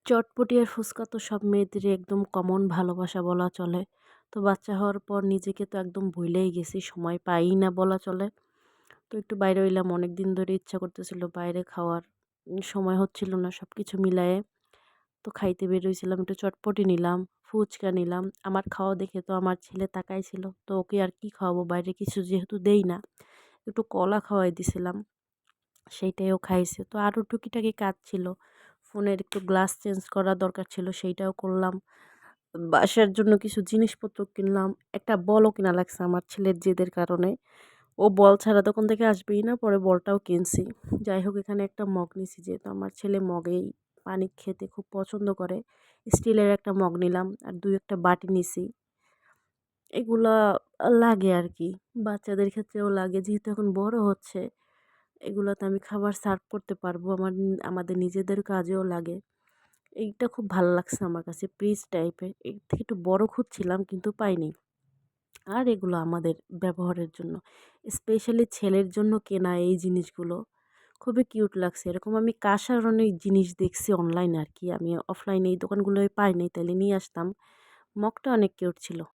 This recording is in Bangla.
চটপটি আর ফুচকা তো সব মেয়েদেরই একদম কমন ভালোবাসা বলা চলে। তো বাচ্চা হওয়ার পর নিজেকে তো একদম ভুলেই গেছি, সময় পাইই না বলা চলে। তো একটু বাইরে হইলাম, অনেকদিন ধরে ইচ্ছা করতেছিল বাইরে খাওয়ার। সময় হচ্ছিল না সবকিছু মিলায়ে। তো খাইতে বের হইছিলাম, একটু চটপটি নিলাম, ফুচকা নিলাম। আমার খাওয়া দেখে তো আমার ছেলে তাকাইছিল। তো ওকে আর কি খাওয়াবো, বাইরে কিছু যেহেতু দেই না। একটু কলা খাওয়াই দিছিলাম। সেইটাই ও খাইছে। তো আরো টুকিটাকি কাজ ছিল। ফোনের একটু গ্লাস চেঞ্জ করা দরকার ছিল, সেইটাও করলাম। বাসার জন্য কিছু জিনিসপত্র কিনলাম। একটা বলও কিনা লাগছে আমার ছেলের জেদের কারণে। ও বল ছাড়া দোকান থেকে আসবেই না, পরে বলটাও কিনছি। যাই হোক, এখানে একটা মগ নিছি, যেহেতু আমার ছেলে মগেই পানি খেতে খুব পছন্দ করে। স্টিলের একটা মগ নিলাম আর ২-১ টা বাটি নিছি। এগুলা লাগে আরকি। বাচ্চাদের ক্ষেত্রেও লাগে, যেহেতু এখন বড় হচ্ছে। এগুলাতে আমি খাবার সার্ভ করতে পারবো। আমাদের নিজেদের কাজেও লাগে। এইটা খুব ভাল লাগছে আমার কাছে, পিস টাইপের। এর থেকে একটু বড় খুঁজছিলাম কিন্তু পাইনি। আর এগুলো আমাদের ব্যবহারের জন্য। স্পেশালি ছেলের জন্য কেনা এই জিনিসগুলো খুবই কিউট লাগছে। এরকম আমি কাঁসার অনেক জিনিস দেখছি অনলাইনে আরকি। আমি অফলাইনে এই দোকানগুলোয় পাই নাই, তাইলে নিয়ে আসতাম। মগটা অনেক কিউট ছিল।